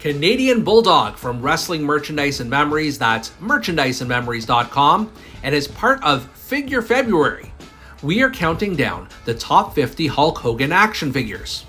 Canadian Bulldog from Wrestling Merchandise and Memories, that's merchandiseandmemories.com, and as part of Figure February, we are counting down the top 50 Hulk Hogan action figures.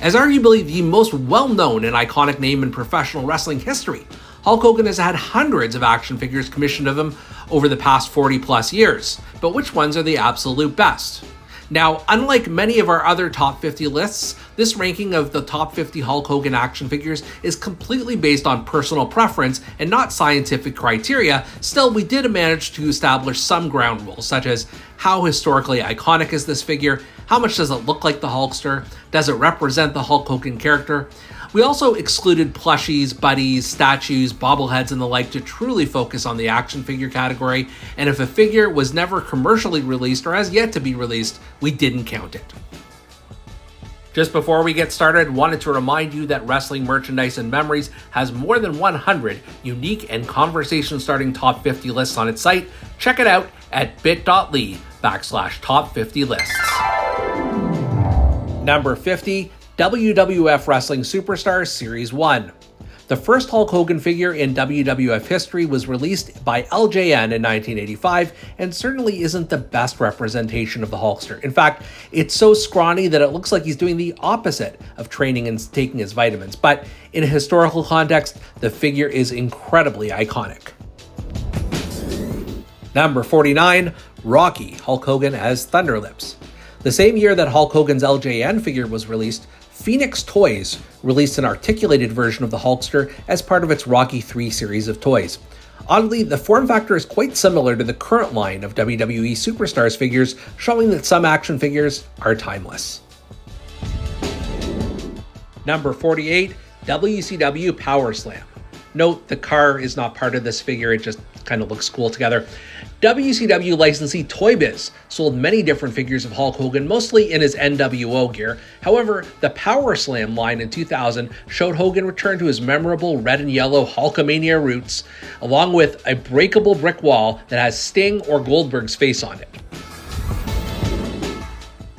As arguably the most well-known and iconic name in professional wrestling history, Hulk Hogan has had hundreds of action figures commissioned of him over the past 40 plus years, but which ones are the absolute best? Now, unlike many of our other top 50 lists, this ranking of the top 50 Hulk Hogan action figures is completely based on personal preference and not scientific criteria. Still, we did manage to establish some ground rules, such as how historically iconic is this figure, how much does it look like the Hulkster, does it represent the Hulk Hogan character. We also excluded plushies, buddies, statues, bobbleheads, and the like to truly focus on the action figure category, and if a figure was never commercially released or has yet to be released, we didn't count it. Just before we get started, wanted to remind you that Wrestling Merchandise and Memories has more than 100 unique and conversation-starting top 50 lists on its site. Check it out at bit.ly/top 50 lists. Number 50, WWF Wrestling Superstars Series 1. The first Hulk Hogan figure in WWF history was released by LJN in 1985 and certainly isn't the best representation of the Hulkster. In fact, it's so scrawny that it looks like he's doing the opposite of training and taking his vitamins. But in a historical context, the figure is incredibly iconic. Number 49, Rocky, Hulk Hogan as Thunderlips. The same year that Hulk Hogan's LJN figure was released, Phoenix Toys released an articulated version of the Hulkster as part of its Rocky III series of toys. Oddly, the form factor is quite similar to the current line of WWE Superstars figures, showing that some action figures are timeless. Number 48, WCW Power Slam. Note, the car is not part of this figure, it just kind of looks cool together. WCW licensee Toy Biz sold many different figures of Hulk Hogan, mostly in his NWO gear. However, the Power Slam line in 2000 showed Hogan return to his memorable red and yellow Hulkamania roots, along with a breakable brick wall that has Sting or Goldberg's face on it.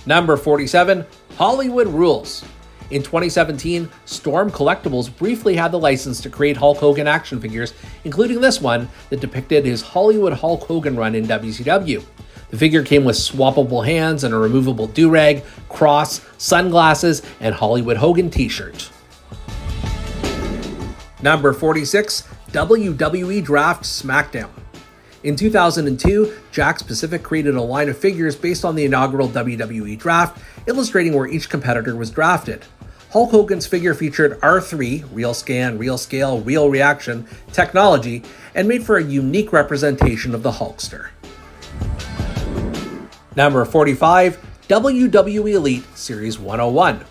Number 47, Hollywood Rules. In 2017, Storm Collectibles briefly had the license to create Hulk Hogan action figures, including this one that depicted his Hollywood Hulk Hogan run in WCW. The figure came with swappable hands and a removable do-rag, cross, sunglasses, and Hollywood Hogan t-shirt. Number 46, WWE Draft SmackDown. In 2002, Jakks Pacific created a line of figures based on the inaugural WWE Draft, illustrating where each competitor was drafted. Hulk Hogan's figure featured R3, real scan, real scale, real reaction, technology, and made for a unique representation of the Hulkster. Number 45, WWE Elite Series 101.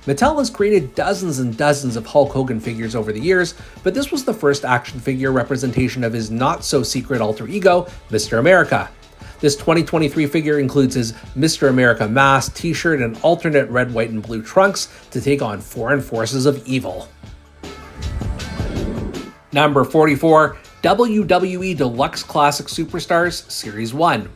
Mattel has created dozens and dozens of Hulk Hogan figures over the years, but this was the first action figure representation of his not-so-secret alter ego, Mr. America. This 2023 figure includes his Mr. America mask, t-shirt, and alternate red, white, and blue trunks to take on foreign forces of evil. Number 44, WWE Deluxe Classic Superstars Series 1.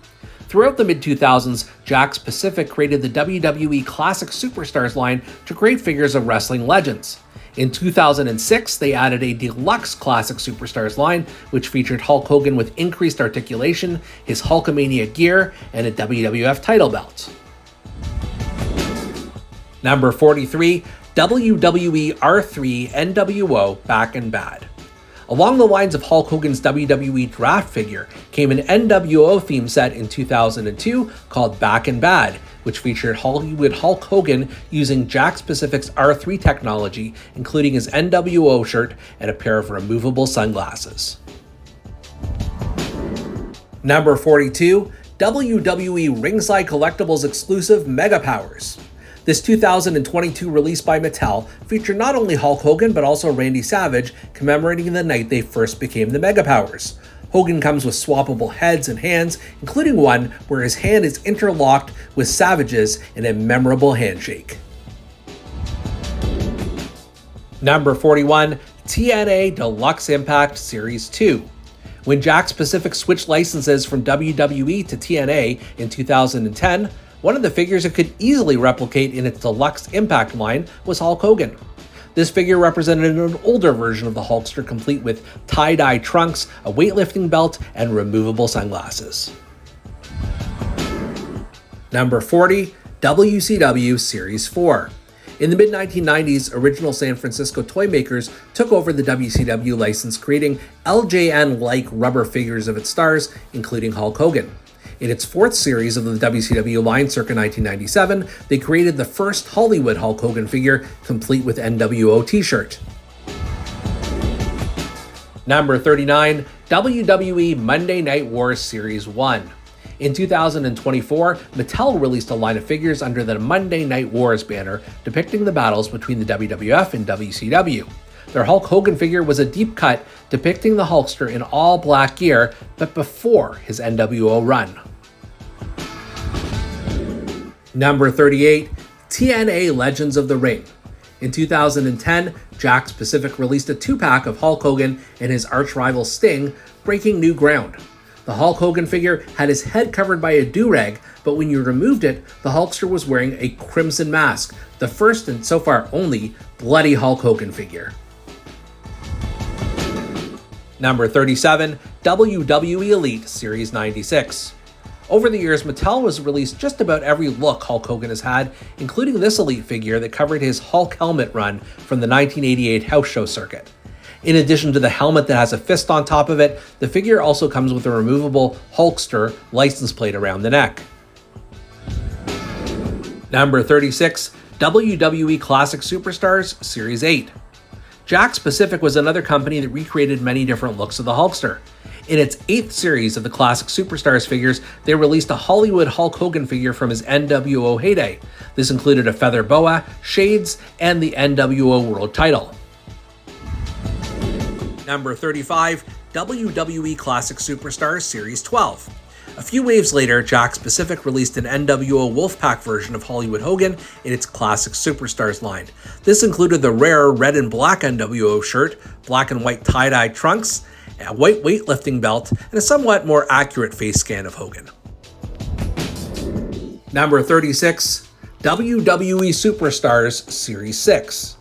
Throughout the mid-2000s, Jakks Pacific created the WWE Classic Superstars line to create figures of wrestling legends. In 2006, they added a Deluxe Classic Superstars line, which featured Hulk Hogan with increased articulation, his Hulkamania gear, and a WWF title belt. Number 43, WWE R3 NWO Back and Bad. Along the lines of Hulk Hogan's WWE Draft figure came an NWO theme set in 2002 called Back and Bad, which featured Hollywood Hulk Hogan using Jakks Pacific's R3 technology, including his NWO shirt and a pair of removable sunglasses. Number 42, WWE Ringside Collectibles exclusive Mega Powers. This 2022 release by Mattel featured not only Hulk Hogan but also Randy Savage, commemorating the night they first became the Mega Powers. Hogan comes with swappable heads and hands, including one where his hand is interlocked with Savage's in a memorable handshake. Number 41, TNA Deluxe Impact Series 2. When Jakks Pacific switched licenses from WWE to TNA in 2010, one of the figures it could easily replicate in its Deluxe Impact line was Hulk Hogan. This figure represented an older version of the Hulkster, complete with tie-dye trunks, a weightlifting belt, and removable sunglasses. Number 40, WCW Series 4. In the mid-1990s, original San Francisco toy makers took over the WCW license, creating LJN-like rubber figures of its stars, including Hulk Hogan. In its fourth series of the WCW line circa 1997, they created the first Hollywood Hulk Hogan figure, complete with NWO t-shirt. Number 39, WWE Monday Night Wars Series 1. In 2024, Mattel released a line of figures under the Monday Night Wars banner, depicting the battles between the WWF and WCW. Their Hulk Hogan figure was a deep cut, depicting the Hulkster in all black gear, but before his NWO run. Number 38, TNA Legends of the Ring. In 2010, Jakks Pacific released a 2-pack of Hulk Hogan and his arch-rival Sting, breaking new ground. The Hulk Hogan figure had his head covered by a do-rag, but when you removed it, the Hulkster was wearing a crimson mask, the first and so far only bloody Hulk Hogan figure. Number 37, WWE Elite Series 96. Over the years, Mattel has released just about every look Hulk Hogan has had, including this Elite figure that covered his Hulk helmet run from the 1988 house show circuit. In addition to the helmet that has a fist on top of it, the figure also comes with a removable Hulkster license plate around the neck. Number 36, WWE Classic Superstars Series 8. Jakks Pacific was another company that recreated many different looks of the Hulkster. In its 8th series of the Classic Superstars figures, they released a Hollywood Hulk Hogan figure from his NWO heyday. This included a feather boa, shades, and the NWO World title. Number 35, WWE Classic Superstars Series 12. A few waves later, Jakks Pacific released an NWO Wolfpack version of Hollywood Hogan in its Classic Superstars line. This included the rare red and black NWO shirt, black and white tie-dye trunks, a white weightlifting belt, and a somewhat more accurate face scan of Hogan. Number 36, WWE Superstars Series 6.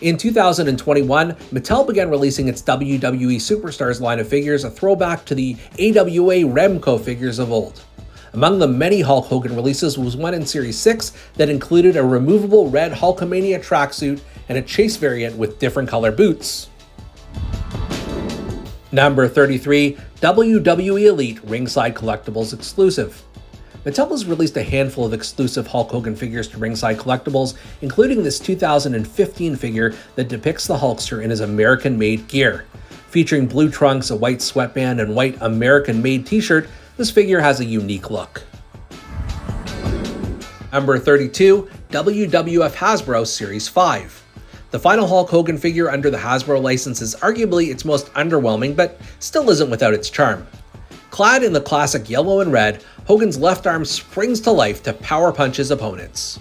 In 2021, Mattel began releasing its WWE Superstars line of figures, a throwback to the AWA Remco figures of old. Among the many Hulk Hogan releases was one in Series 6 that included a removable red Hulkamania tracksuit and a chase variant with different color boots. Number 33, WWE Elite Ringside Collectibles Exclusive. Mattel has released a handful of exclusive Hulk Hogan figures to Ringside Collectibles, including this 2015 figure that depicts the Hulkster in his American-made gear. Featuring blue trunks, a white sweatband, and white American-made t-shirt, this figure has a unique look. Number 32, WWF Hasbro Series 5. The final Hulk Hogan figure under the Hasbro license is arguably its most underwhelming, but still isn't without its charm. Clad in the classic yellow and red, Hogan's left arm springs to life to power punch his opponents.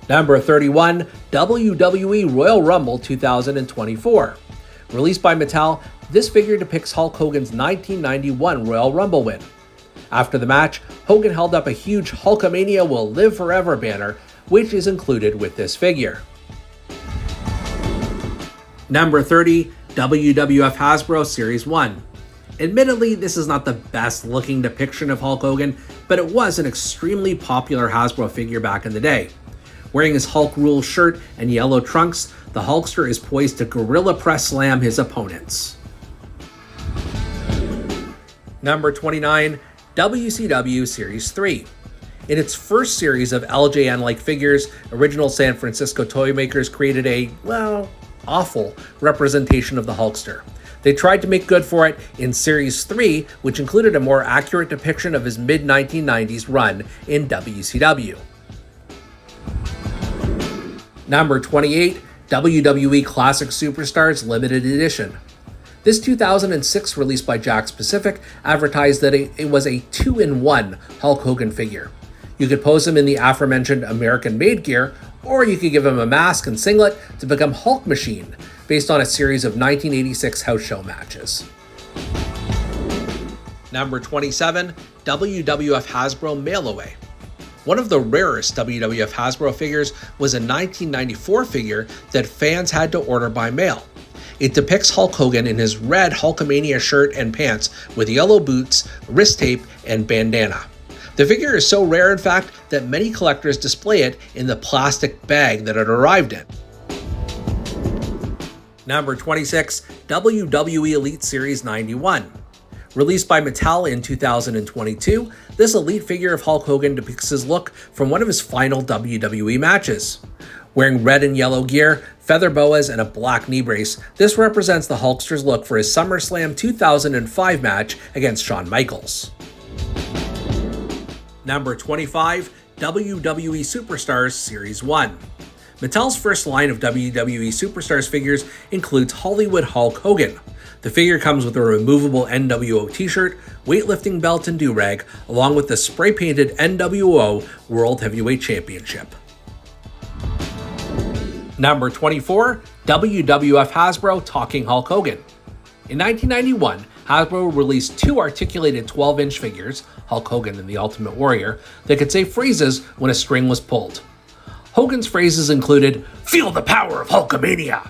Number 31, WWE Royal Rumble 2024. Released by Mattel, this figure depicts Hulk Hogan's 1991 Royal Rumble win. After the match, Hogan held up a huge Hulkamania Will Live Forever banner, which is included with this figure. Number 30, WWF Hasbro Series 1. Admittedly, this is not the best looking depiction of Hulk Hogan, but it was an extremely popular Hasbro figure back in the day. Wearing his Hulk Rules shirt and yellow trunks, the Hulkster is poised to gorilla press slam his opponents. Number 29, WCW Series 3. In its first series of LJN-like figures, original San Francisco toy makers created a, awful representation of the Hulkster. They tried to make good for it in Series 3, which included a more accurate depiction of his mid-1990s run in WCW. Number 28, WWE Classic Superstars Limited Edition. This 2006 release by Jakks Pacific advertised that it was a 2-in-1 Hulk Hogan figure. You could pose him in the aforementioned American-made gear, or you could give him a mask and singlet to become Hulk Machine, based on a series of 1986 house show matches. Number 27, WWF Hasbro Mail Away. One of the rarest WWF Hasbro figures was a 1994 figure that fans had to order by mail. It depicts Hulk Hogan in his red Hulkamania shirt and pants with yellow boots, wrist tape, and bandana. The figure is so rare, in fact, that many collectors display it in the plastic bag that it arrived in. Number 26, WWE Elite Series 91. Released by Mattel in 2022, this Elite figure of Hulk Hogan depicts his look from one of his final WWE matches. Wearing red and yellow gear, feather boas, and a black knee brace, this represents the Hulkster's look for his SummerSlam 2005 match against Shawn Michaels. Number 25, WWE Superstars Series 1. Mattel's first line of WWE Superstars figures includes Hollywood Hulk Hogan. The figure comes with a removable NWO t-shirt, weightlifting belt, and do-rag, along with the spray-painted NWO World Heavyweight Championship. Number 24, WWF Hasbro Talking Hulk Hogan. In 1991, Hasbro released two articulated 12-inch figures, Hulk Hogan and the Ultimate Warrior, that could say phrases when a string was pulled. Hogan's phrases included, "Feel the power of Hulkamania,"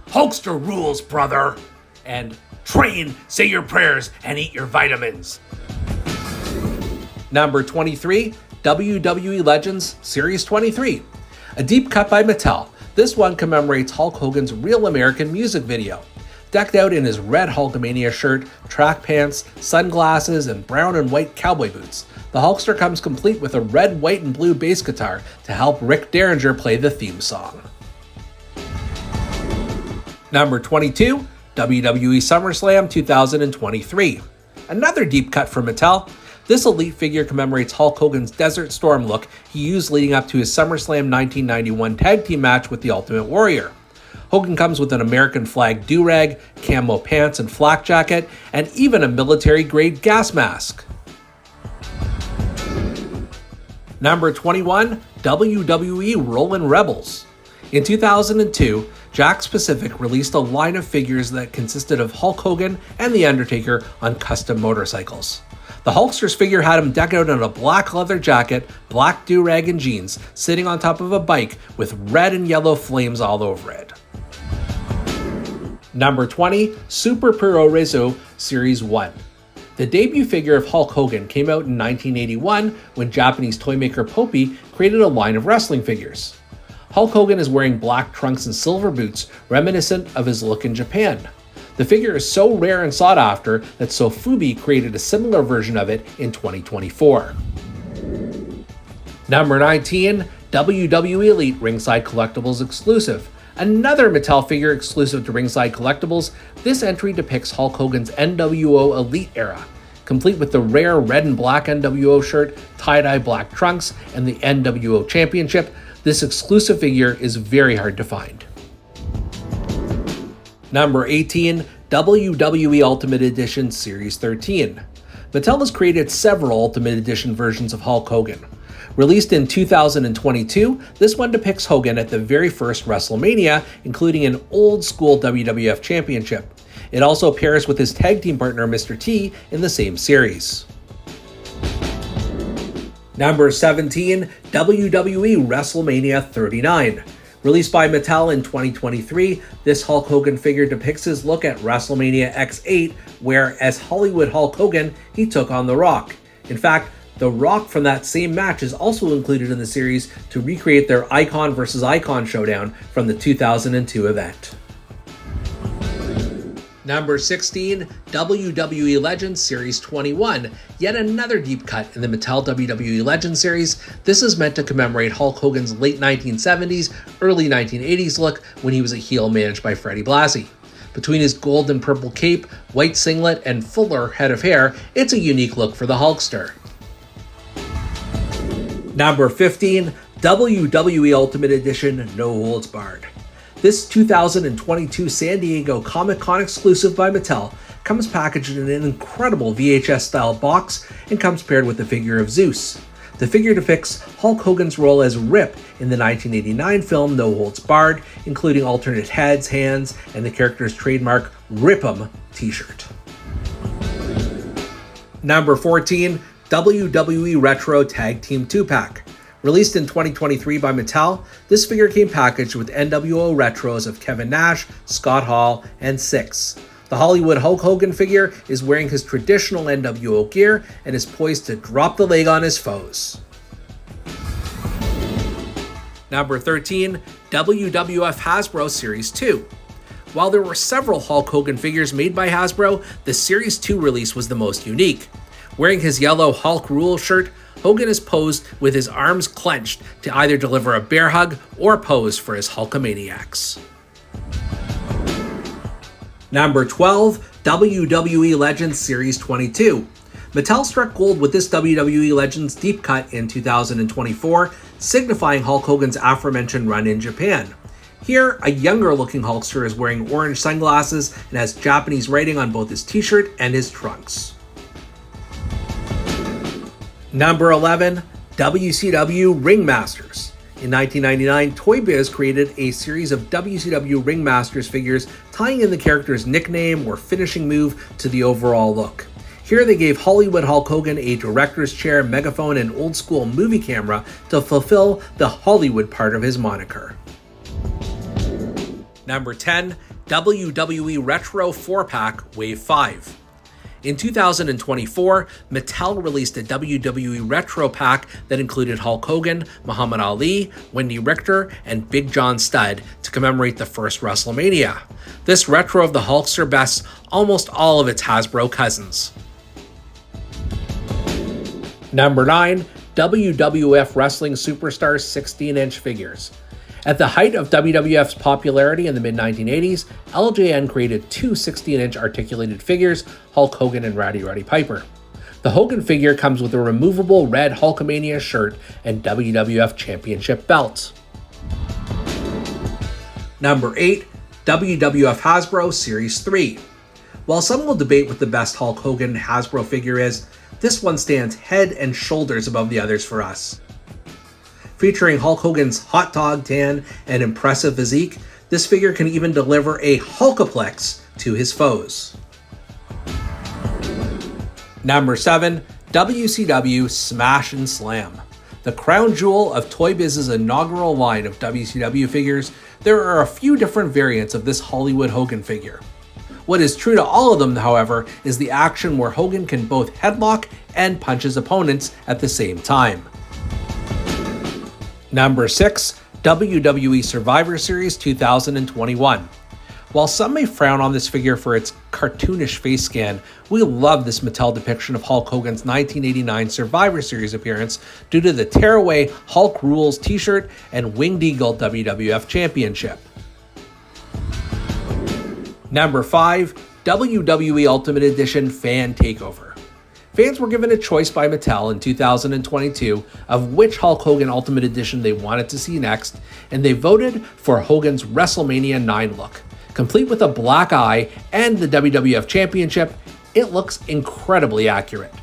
"Hulkster rules, brother," and "Train, say your prayers, and eat your vitamins." Number 23, WWE Legends Series 23. A deep cut by Mattel, this one commemorates Hulk Hogan's Real American music video. Decked out in his red Hulkamania shirt, track pants, sunglasses, and brown and white cowboy boots, the Hulkster comes complete with a red, white, and blue bass guitar to help Rick Derringer play the theme song. Number 22, WWE SummerSlam 2023. Another deep cut from Mattel. This Elite figure commemorates Hulk Hogan's Desert Storm look he used leading up to his SummerSlam 1991 tag team match with the Ultimate Warrior. Hogan comes with an American flag do-rag, camo pants and flak jacket, and even a military-grade gas mask. Number 21, WWE Rollin' Rebels. In 2002, Jakks Pacific released a line of figures that consisted of Hulk Hogan and The Undertaker on custom motorcycles. The Hulkster's figure had him decked out in a black leather jacket, black do-rag, and jeans, sitting on top of a bike with red and yellow flames all over it. Number 20, Super Puro Rezo Series 1. The debut figure of Hulk Hogan came out in 1981 when Japanese toymaker Popey created a line of wrestling figures. Hulk Hogan is wearing black trunks and silver boots, reminiscent of his look in Japan. The figure is so rare and sought after that Sofubi created a similar version of it in 2024. Number 19, WWE Elite Ringside Collectibles Exclusive. Another Mattel figure exclusive to Ringside Collectibles, this entry depicts Hulk Hogan's NWO Elite era, complete with the rare red and black NWO shirt, tie-dye black trunks, and the NWO Championship. This exclusive figure is very hard to find. Number 18, WWE Ultimate Edition Series 13. Mattel has created several Ultimate Edition versions of Hulk Hogan. Released in 2022, this one depicts Hogan at the very first WrestleMania, including an old-school WWF Championship. It also pairs with his tag team partner Mr. T in the same series. Number 17, WWE WrestleMania 39. Released by Mattel in 2023, this Hulk Hogan figure depicts his look at WrestleMania X8, where, as Hollywood Hulk Hogan, he took on The Rock. In fact, The Rock from that same match is also included in the series to recreate their Icon vs. Icon showdown from the 2002 event. Number 16, WWE Legends Series 21. Yet another deep cut in the Mattel WWE Legends series. This is meant to commemorate Hulk Hogan's late 1970s, early 1980s look when he was a heel managed by Freddie Blassie. Between his gold and purple cape, white singlet, and fuller head of hair, it's a unique look for the Hulkster. Number 15, WWE Ultimate Edition No Holds Barred. This 2022 San Diego Comic-Con exclusive by Mattel comes packaged in an incredible VHS-style box and comes paired with the figure of Zeus. The figure depicts Hulk Hogan's role as Rip in the 1989 film No Holds Barred, including alternate heads, hands, and the character's trademark Rip 'em t-shirt. Number 14, WWE Retro Tag Team 2-Pack. Released in 2023 by Mattel, this figure came packaged with NWO retros of Kevin Nash, Scott Hall, and Syxx. The Hollywood Hulk Hogan figure is wearing his traditional NWO gear and is poised to drop the leg on his foes. Number 13, WWF Hasbro Series 2. While there were several Hulk Hogan figures made by Hasbro, the Series 2 release was the most unique. Wearing his yellow Hulk Rule shirt, Hogan is posed with his arms clenched to either deliver a bear hug or pose for his Hulkamaniacs. Number 12, WWE Legends Series 22. Mattel struck gold with this WWE Legends deep cut in 2024, signifying Hulk Hogan's aforementioned run in Japan. Here, a younger looking Hulkster is wearing orange sunglasses and has Japanese writing on both his t-shirt and his trunks. Number 11, WCW Ringmasters. In 1999, Toy Biz created a series of WCW Ringmasters figures tying in the character's nickname or finishing move to the overall look. Here they gave Hollywood Hulk Hogan a director's chair, megaphone, and old school movie camera to fulfill the Hollywood part of his moniker. Number 10, WWE Retro 4-Pack Wave 5. In 2024, Mattel released a WWE Retro pack that included Hulk Hogan, Muhammad Ali, Wendy Richter, and Big John Studd to commemorate the first WrestleMania. This retro of the Hulkster bests almost all of its Hasbro cousins. Number 9, WWF Wrestling Superstars 16-inch figures. At the height of WWF's popularity in the mid-1980s, LJN created two 16-inch articulated figures, Hulk Hogan and Rowdy Roddy Piper. The Hogan figure comes with a removable red Hulkamania shirt and WWF Championship belt. Number 8, WWF Hasbro Series 3. While some will debate what the best Hulk Hogan Hasbro figure is, this one stands head and shoulders above the others for us. Featuring Hulk Hogan's hot dog tan and impressive physique, this figure can even deliver a Hulkaplex to his foes. Number 7, WCW Smash and Slam. The crown jewel of Toy Biz's inaugural line of WCW figures, there are a few different variants of this Hollywood Hogan figure. What is true to all of them, however, is the action where Hogan can both headlock and punch his opponents at the same time. Number 6, WWE Survivor Series 2021. While some may frown on this figure for its cartoonish face scan, we love this Mattel depiction of Hulk Hogan's 1989 Survivor Series appearance due to the tearaway Hulk Rules t-shirt and Winged Eagle WWF Championship. Number 5, WWE Ultimate Edition Fan Takeover. Fans were given a choice by Mattel in 2022 of which Hulk Hogan Ultimate Edition they wanted to see next, and they voted for Hogan's WrestleMania 9 look. Complete with a black eye and the WWF Championship, it looks incredibly accurate.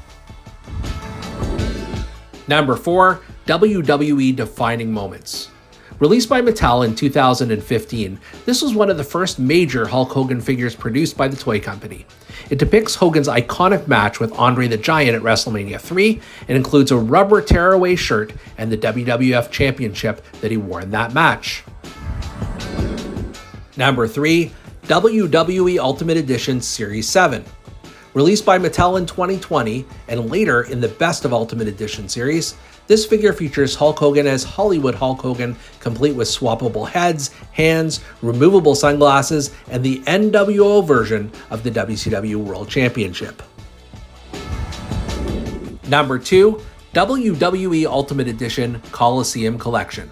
Number 4, WWE Defining Moments. Released by Mattel in 2015, this was one of the first major Hulk Hogan figures produced by the toy company. It depicts Hogan's iconic match with Andre the Giant at WrestleMania 3 and includes a rubber tearaway shirt and the WWF Championship that he wore in that match. Number 3, WWE Ultimate Edition Series 7. Released by Mattel in 2020 and later in the Best of Ultimate Edition series, this figure features Hulk Hogan as Hollywood Hulk Hogan, complete with swappable heads, hands, removable sunglasses, and the NWO version of the WCW World Championship. Number 2, WWE Ultimate Edition Coliseum Collection.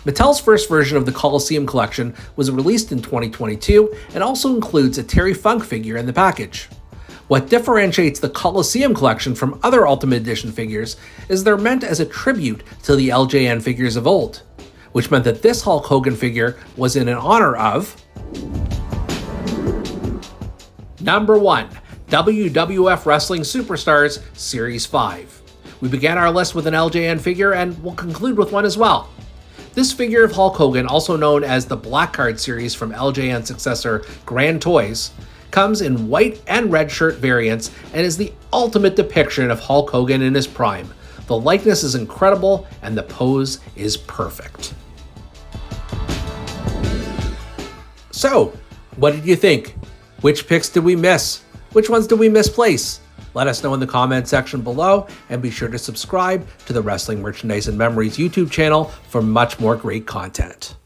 Mattel's first version of the Coliseum Collection was released in 2022 and also includes a Terry Funk figure in the package. What differentiates the Coliseum Collection from other Ultimate Edition figures is they're meant as a tribute to the LJN figures of old, which meant that this Hulk Hogan figure was in honor of Number 1, WWF Wrestling Superstars Series 5. We began our list with an LJN figure and we'll conclude with one as well. This figure of Hulk Hogan, also known as the Black Card series from LJN successor Grand Toys, comes in white and red shirt variants and is the ultimate depiction of Hulk Hogan in his prime, The likeness is incredible and the pose is perfect. So, what did you think? Which picks did we miss? Which ones did we misplace? Let us know in the comment section below, and be sure to subscribe to the Wrestling Merchandise and Memories YouTube channel for much more great content.